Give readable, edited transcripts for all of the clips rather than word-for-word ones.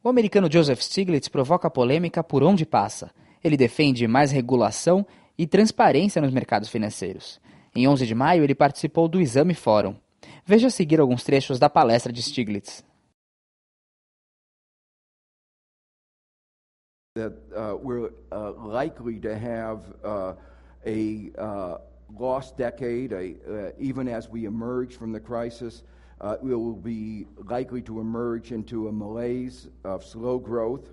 O americano Joseph Stiglitz provoca polêmica por onde passa. Ele defende mais regulação e transparência nos mercados financeiros. Em 11 de maio, ele participou do EXAME FÓRUM. Veja a seguir alguns trechos da palestra de Stiglitz. That we're likely to have a lost decade, even as we emerge from the crisis. We will be likely to emerge into a malaise of slow growth.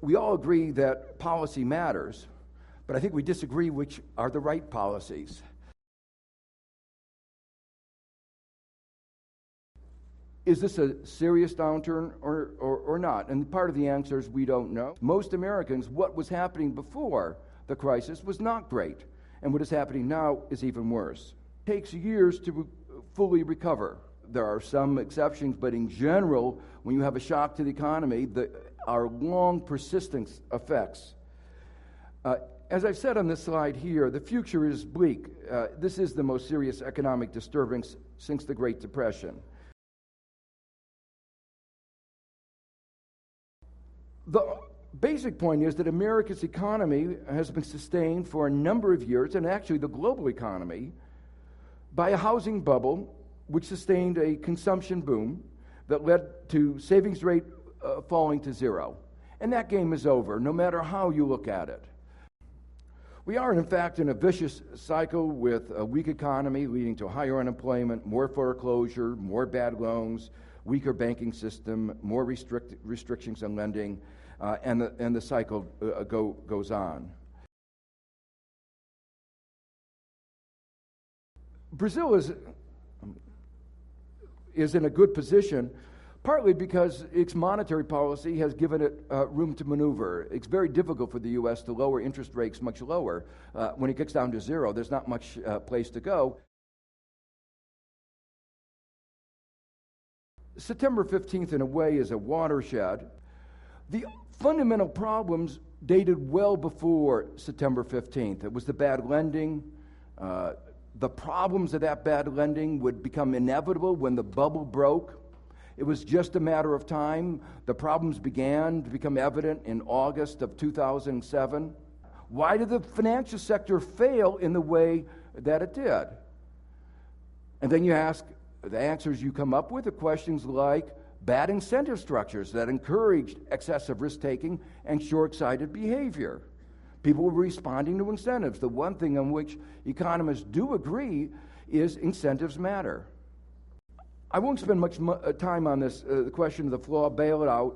We all agree that policy matters, but I think we disagree which are the right policies. Is this a serious downturn or not? And part of the answer is we don't know. Most Americans, what was happening before the crisis was not great, and what is happening now is even worse. It takes years to fully recover. There are some exceptions, but in general, when you have a shock to the economy, there are long persistent effects. As I've said on this slide here, the future is bleak. This is the most serious economic disturbance since the Great Depression. The basic point is that America's economy has been sustained for a number of years, and actually the global economy, by a housing bubble which sustained a consumption boom that led to savings rate falling to zero. And that game is over, no matter how you look at it. We are, in fact, in a vicious cycle with a weak economy leading to higher unemployment, more foreclosure, more bad loans, weaker banking system, more restrictions on lending, and the cycle goes on. Brazil is in a good position, partly because its monetary policy has given it room to maneuver. It's very difficult for the U.S. to lower interest rates much lower. When it gets down to zero, there's not much place to go. September 15th, in a way, is a watershed. The fundamental problems dated well before September 15th. It was the bad lending. The problems of that bad lending would become inevitable when the bubble broke. It was just a matter of time. The problems began to become evident in August of 2007. Why did the financial sector fail in the way that it did? And then you ask, the answers you come up with are questions like bad incentive structures that encouraged excessive risk-taking and short-sighted behavior. People were responding to incentives. The one thing on which economists do agree is incentives matter. I won't spend much time on this, the question of the flawed bailout.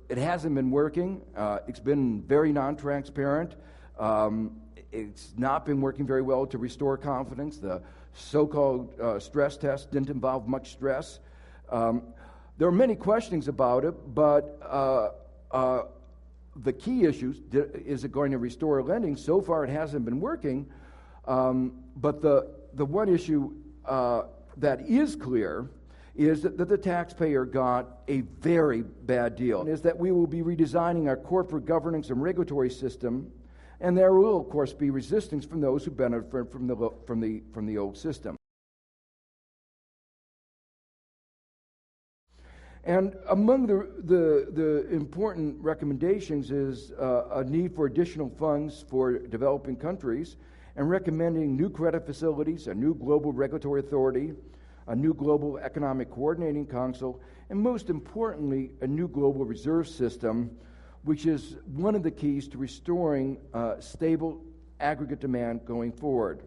It hasn't been working. It's been very non-transparent. It's not been working very well to restore confidence. The so-called stress test didn't involve much stress. There are many questions about it, but the key issues, is it going to restore lending? So far it hasn't been working, but the one issue that is clear is that the taxpayer got a very bad deal, is that we will be redesigning our corporate governance and regulatory system, and there will, of course, be resistance from those who benefit from the old system. And among the important recommendations is a need for additional funds for developing countries, and recommending new credit facilities, a new global regulatory authority, a new global economic coordinating council, and most importantly, a new global reserve system, which is one of the keys to restoring stable aggregate demand going forward.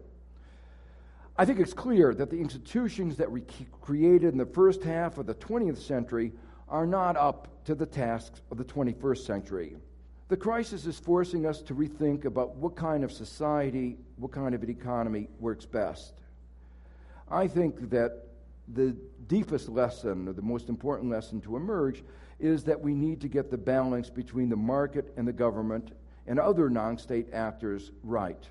I think it's clear that the institutions that we created in the first half of the 20th century are not up to the tasks of the 21st century. The crisis is forcing us to rethink about what kind of society, what kind of an economy works best. I think that the deepest lesson, or the most important lesson to emerge, is that we need to get the balance between the market and the government and other non-state actors right.